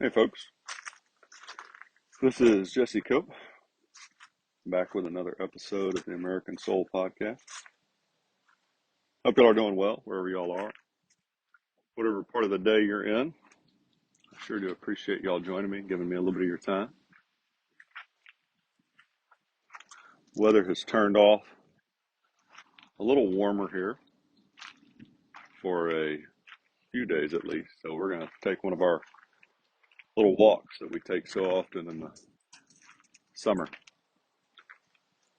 Hey folks, this is Jesse Cope, back with another episode of the American Soul Podcast. Hope y'all are doing well, wherever y'all are. Whatever part of the day you're in, I sure do appreciate y'all joining me, giving me a little bit of your time. Weather has turned off a little warmer here for a few days at least, so we're going to take one of our little walks that we take so often in the summer.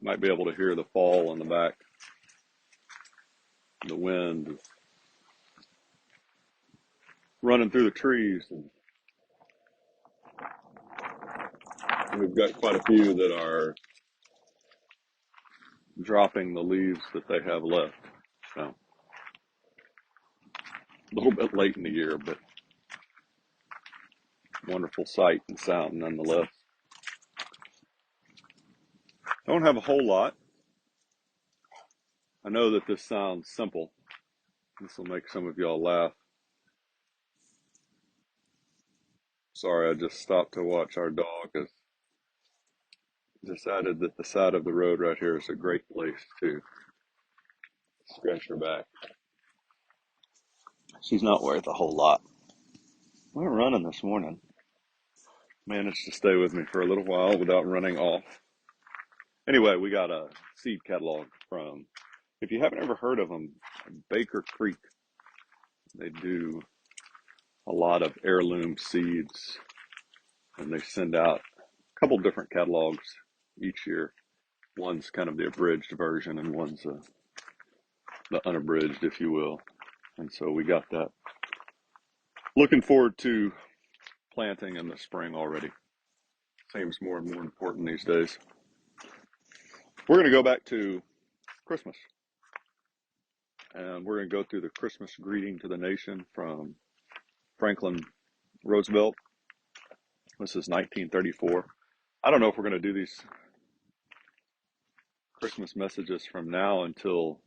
Might be able to hear the fall in the back, the wind running through the trees, and we've got quite a few that are dropping the leaves that they have left. So a little bit late in the year, but wonderful sight and sound nonetheless. Don't have a whole lot. I know that this sounds simple. This will make some of y'all laugh. Sorry, I just stopped to watch our dog has decided that the side of the road right here is a great place to scratch her back. She's not worth a whole lot. We were running this morning. Managed to stay with me for a little while without running off. Anyway, we got a seed catalog from, if you haven't ever heard of them, Baker Creek. They do a lot of heirloom seeds, and they send out a couple different catalogs each year. One's kind of the abridged version, and one's the unabridged, if you will. And so we got that. Looking forward to planting in the spring already. Seems more and more important these days. We're going to go back to Christmas. And we're going to go through the Christmas greeting to the nation from Franklin Roosevelt. This is 1934. I don't know if we're going to do these Christmas messages from now until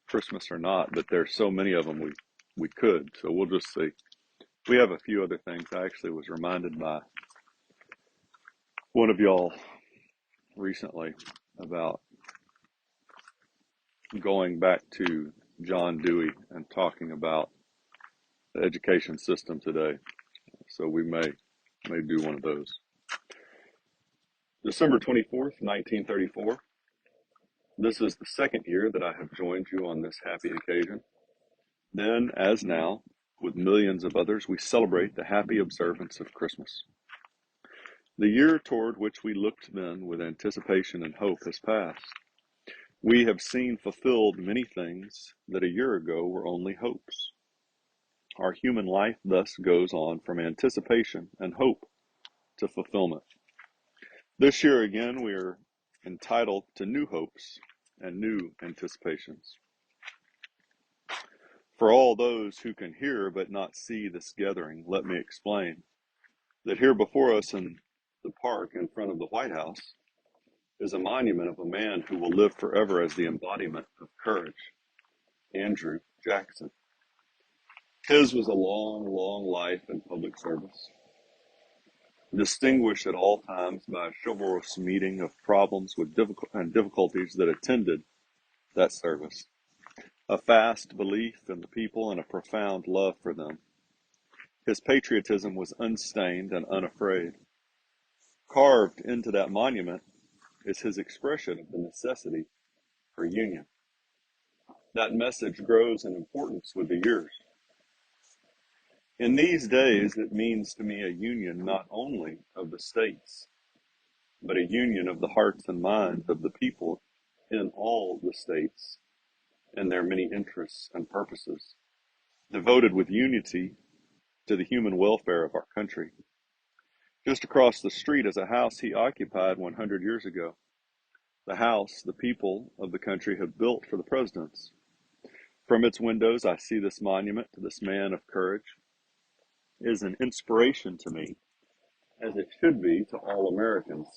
Christmas or not, but there's so many of them we could. So we'll just see. We have a few other things. I actually was reminded by one of y'all recently about going back to John Dewey and talking about the education system today. So we may do one of those. December 24th, 1934. This is the second year that I have joined you on this happy occasion. Then, as now, with millions of others, we celebrate the happy observance of Christmas. The year toward which we looked then with anticipation and hope has passed. We have seen fulfilled many things that a year ago were only hopes. Our human life thus goes on from anticipation and hope to fulfillment. This year again, we are entitled to new hopes and new anticipations. For all those who can hear but not see this gathering, let me explain that here before us in the park in front of the White House is a monument of a man who will live forever as the embodiment of courage, Andrew Jackson. His was a long, long life in public service, distinguished at all times by a chivalrous meeting of problems with difficulties that attended that service, a fast belief in the people and a profound love for them. His patriotism was unstained and unafraid. Carved into that monument is his expression of the necessity for union. That message grows in importance with the years. In these days, it means to me a union not only of the states, but a union of the hearts and minds of the people in all the states and their many interests and purposes, devoted with unity to the human welfare of our country. Just across the street is a house he occupied 100 years ago. The house the people of the country have built for the presidents. From its windows, I see this monument to this man of courage. It is an inspiration to me, as it should be to all Americans.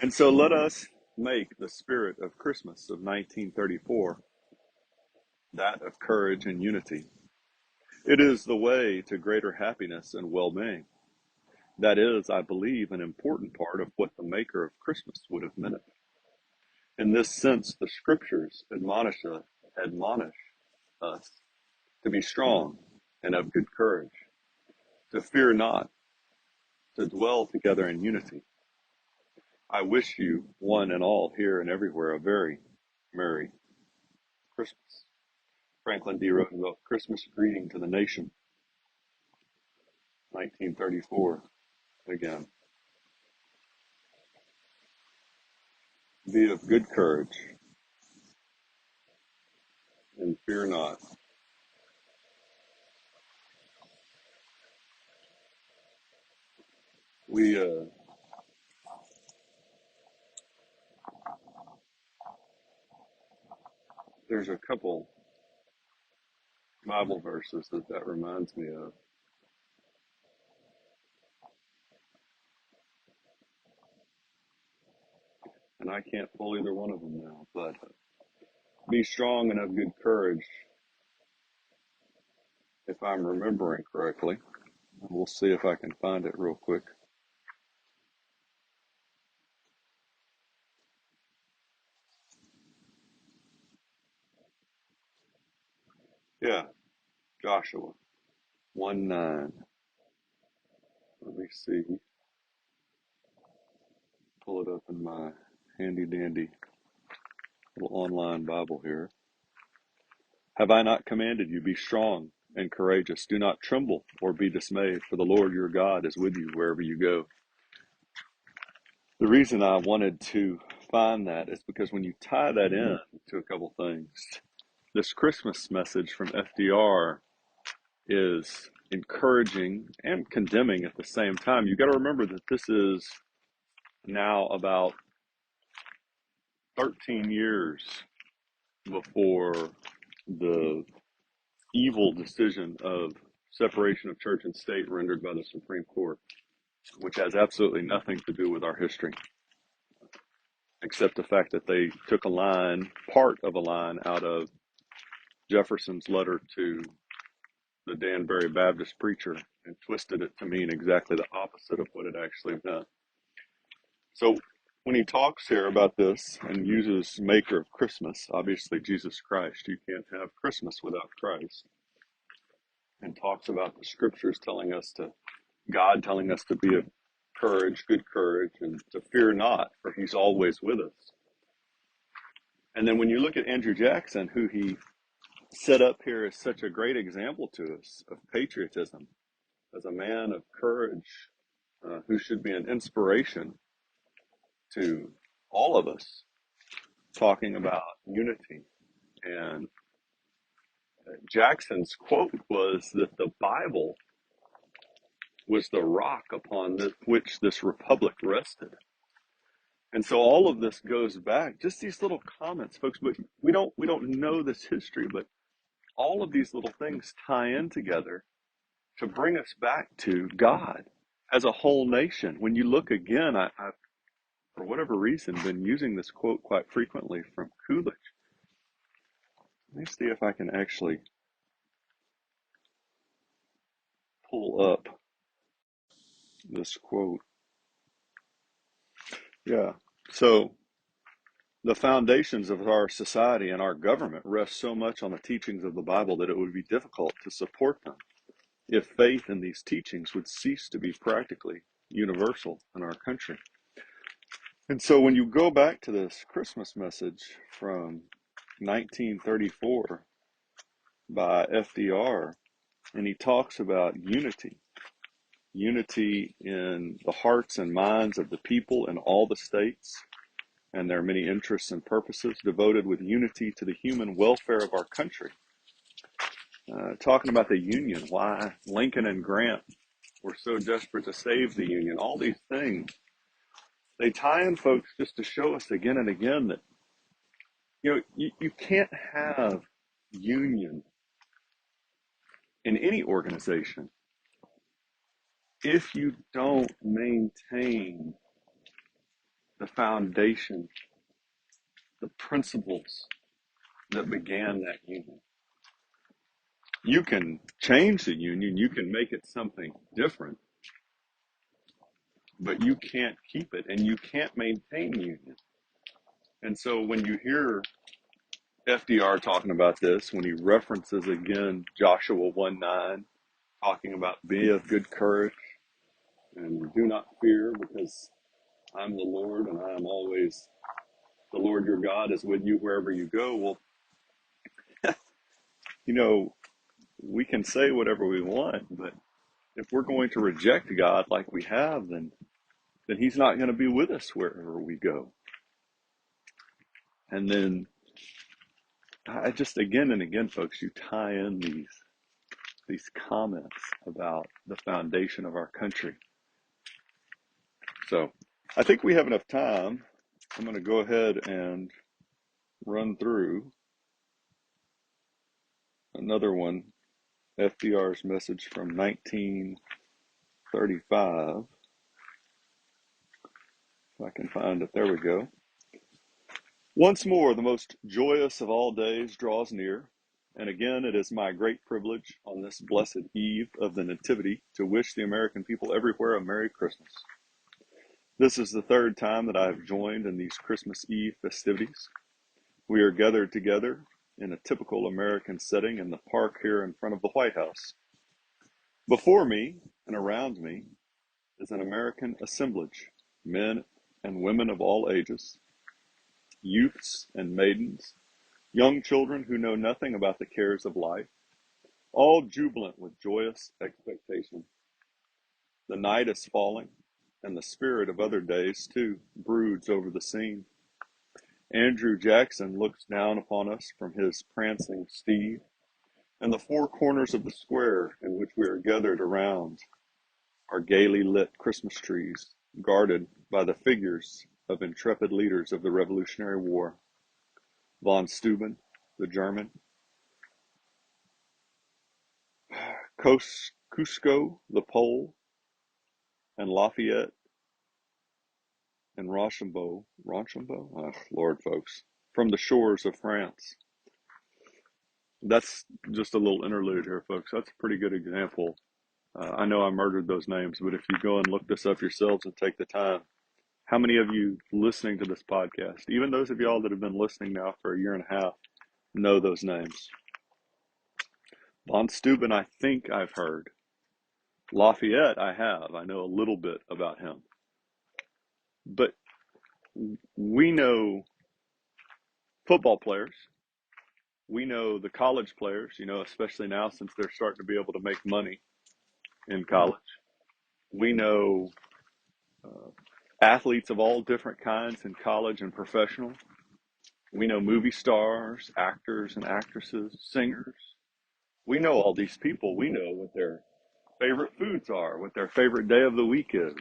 And so let us make the spirit of Christmas of 1934 that of courage and unity. It is the way to greater happiness and well-being. That is, I believe, an important part of what the maker of Christmas would have meant. In this sense, the scriptures admonish us to be strong and of good courage, to fear not, to dwell together in unity. I wish you, one and all, here and everywhere, a very Merry Christmas. Franklin D. Roosevelt, Christmas Greeting to the Nation, 1934. Again, be of good courage and fear not. We There's a couple Bible verses that reminds me of, and I can't pull either one of them now. But be strong and of good courage, if I'm remembering correctly. We'll see if I can find it real quick. Yeah, Joshua 1:9. Let me see. Pull it up in my handy dandy little online Bible here. Have I not commanded you, be strong and courageous? Do not tremble or be dismayed, for the Lord your God is with you wherever you go. The reason I wanted to find that is because when you tie that in to a couple things, this Christmas message from FDR is encouraging and condemning at the same time. You got to remember that this is now about 13 years before the evil decision of separation of church and state rendered by the Supreme Court, which has absolutely nothing to do with our history, except the fact that they took a line, part of a line, out of Jefferson's letter to the Danbury Baptist preacher and twisted it to mean exactly the opposite of what it actually meant. So when he talks here about this and uses maker of Christmas, obviously Jesus Christ, you can't have Christmas without Christ, and talks about the scriptures telling us to, God telling us to be of courage, good courage, and to fear not, for he's always with us. And then when you look at Andrew Jackson, who he set up here as such a great example to us of patriotism, as a man of courage, who should be an inspiration to all of us, talking about unity. And Jackson's quote was that the Bible was the rock upon which this republic rested. And so all of this goes back, just these little comments, folks, but we don't know this history, but all of these little things tie in together to bring us back to God as a whole nation. When you look again, I for whatever reason, been using this quote quite frequently from Coolidge. Let me see if I can actually pull up this quote. Yeah. So the foundations of our society and our government rest so much on the teachings of the Bible that it would be difficult to support them if faith in these teachings would cease to be practically universal in our country. And so when you go back to this Christmas message from 1934 by FDR, and he talks about unity in the hearts and minds of the people in all the states and their many interests and purposes, devoted with unity to the human welfare of our country. Talking about the Union, why Lincoln and Grant were so desperate to save the Union, all these things. They tie in, folks, just to show us again and again that, you can't have union in any organization if you don't maintain the foundation, the principles that began that union. You can change the union, you can make it something different, but you can't keep it and you can't maintain union. And so when you hear FDR talking about this, when he references again Joshua 1:9, talking about be of good courage and do not fear because I'm the Lord and I am always the Lord your God is with you wherever you go. Well, you know, we can say whatever we want, but if we're going to reject God like we have, then he's not going to be with us wherever we go. And then I just again and again, folks, you tie in these comments about the foundation of our country. So I think we have enough time. I'm going to go ahead and run through another one, FDR's message from 1935. If I can find it. There we go. Once more, the most joyous of all days draws near, and again it is my great privilege on this blessed eve of the Nativity to wish the American people everywhere a Merry Christmas. This is the third time that I have joined in these Christmas Eve festivities. We are gathered together in a typical American setting in the park here in front of the White House. Before me and around me is an American assemblage, men and women of all ages, youths and maidens, young children who know nothing about the cares of life, all jubilant with joyous expectation. The night is falling, and the spirit of other days, too, broods over the scene. Andrew Jackson looks down upon us from his prancing steed, and the four corners of the square in which we are gathered around are gaily lit Christmas trees, guarded by the figures of intrepid leaders of the Revolutionary War. Von Steuben, the German, Cusco, the Pole, and Lafayette and Rochambeau, oh, Lord, folks, from the shores of France. That's just a little interlude here, folks. That's a pretty good example. I know I murdered those names, but if you go and look this up yourselves and take the time, how many of you listening to this podcast, even those of y'all that have been listening now for a year and a half, know those names? Von Steuben, I think I've heard. Lafayette, I have. I know a little bit about him. But we know football players. We know the college players, especially now since they're starting to be able to make money in college. We know athletes of all different kinds in college and professional. We know movie stars, actors and actresses, singers. We know all these people. We know what their favorite foods are, what their favorite day of the week is.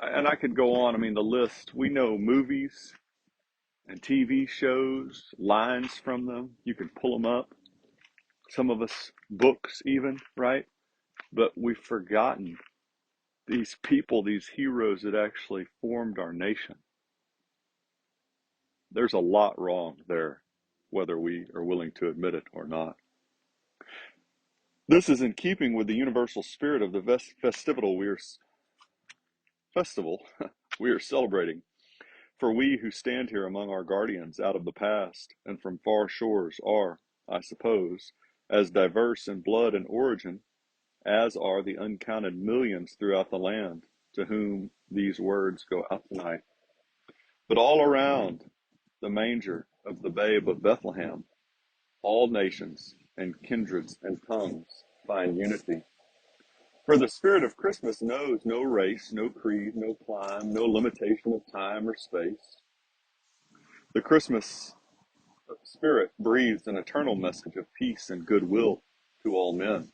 And I could go on. I mean, the list. We know movies and TV shows, lines from them. You can pull them up. Some of us, books even, right? But we've forgotten these people, these heroes that actually formed our nation. There's a lot wrong there, whether we are willing to admit it or not. This is in keeping with the universal spirit of the festival we are celebrating. For we who stand here among our guardians out of the past and from far shores are, I suppose, as diverse in blood and origin as are the uncounted millions throughout the land to whom these words go out tonight. But all around the manger of the babe of Bethlehem, all nations and kindreds and tongues find unity. For the spirit of Christmas knows no race, no creed, no clime, no limitation of time or space. The Christmas spirit breathes an eternal message of peace and goodwill to all men.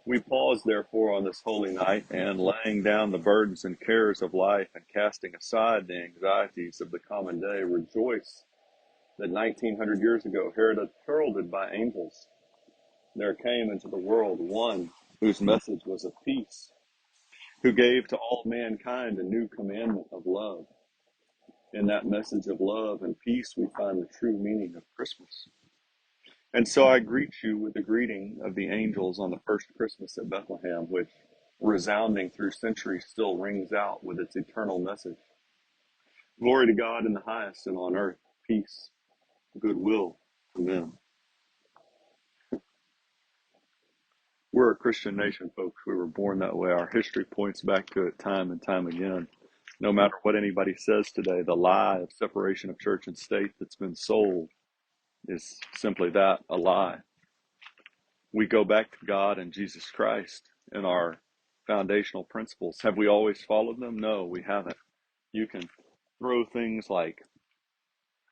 We pause, therefore, on this holy night and, laying down the burdens and cares of life and casting aside the anxieties of the common day, rejoice that 1900 years ago, heralded by angels, there came into the world one whose message was of peace, who gave to all mankind a new commandment of love. In that message of love and peace, we find the true meaning of Christmas. And so I greet you with the greeting of the angels on the first Christmas at Bethlehem, which, resounding through centuries, still rings out with its eternal message. Glory to God in the highest, and on earth, peace, goodwill to men. We're a Christian nation, folks. We were born that way. Our history points back to it time and time again. No matter what anybody says today, the lie of separation of church and state that's been sold is simply that, a lie. We go back to God and Jesus Christ and our foundational principles. Have we always followed them? No, we haven't. You can throw things like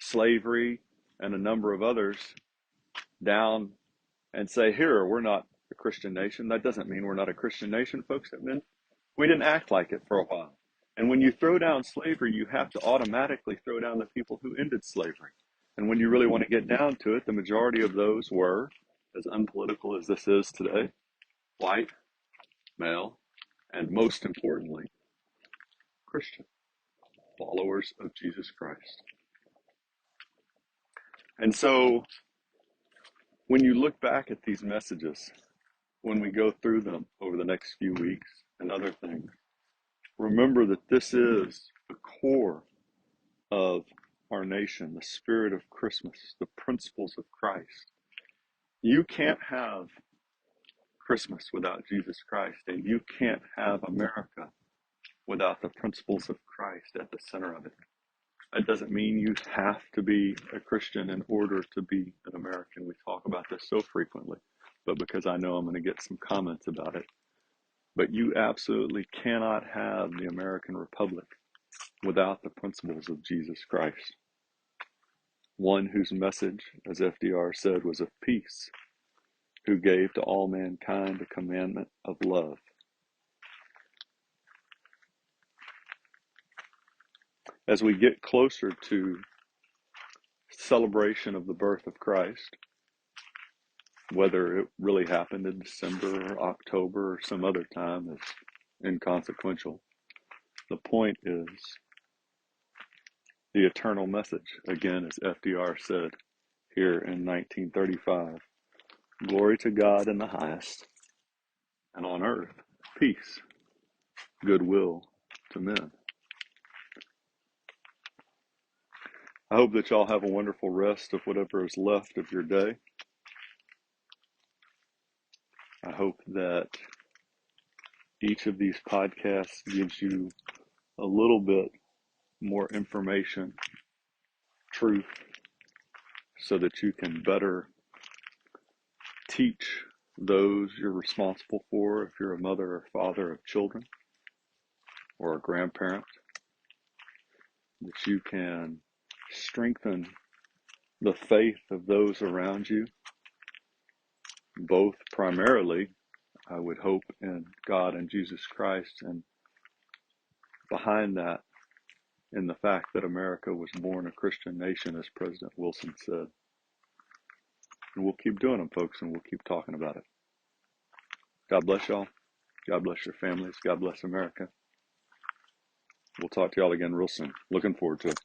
slavery and a number of others down and say, here, we're not a Christian nation. That doesn't mean we're not a Christian nation, folks. It meant we didn't act like it for a while. And when you throw down slavery, you have to automatically throw down the people who ended slavery. And when you really want to get down to it, the majority of those were, as unpolitical as this is today, white, male, and most importantly, Christian, followers of Jesus Christ. And so when you look back at these messages, when we go through them over the next few weeks and other things, remember that this is the core of our nation, the spirit of Christmas, the principles of Christ. You can't have Christmas without Jesus Christ, and you can't have America without the principles of Christ at the center of it. That doesn't mean you have to be a Christian in order to be an American. We talk about this so frequently, but because I know I'm going to get some comments about it. But you absolutely cannot have the American Republic without the principles of Jesus Christ. One whose message, as FDR said, was of peace, who gave to all mankind the commandment of love. As we get closer to celebration of the birth of Christ, whether it really happened in December or October or some other time is inconsequential. The point is the eternal message, again, as FDR said here in 1935. Glory to God in the highest, and on earth, peace, goodwill to men. I hope that y'all have a wonderful rest of whatever is left of your day. I hope that each of these podcasts gives you a little bit more information, truth, so that you can better teach those you're responsible for, if you're a mother or father of children or a grandparent, that you can strengthen the faith of those around you, both primarily, I would hope, in God and Jesus Christ, and behind that, in the fact that America was born a Christian nation, as President Wilson said. And we'll keep doing them, folks, and we'll keep talking about it. God bless y'all. God bless your families. God bless America. We'll talk to y'all again real soon. Looking forward to it.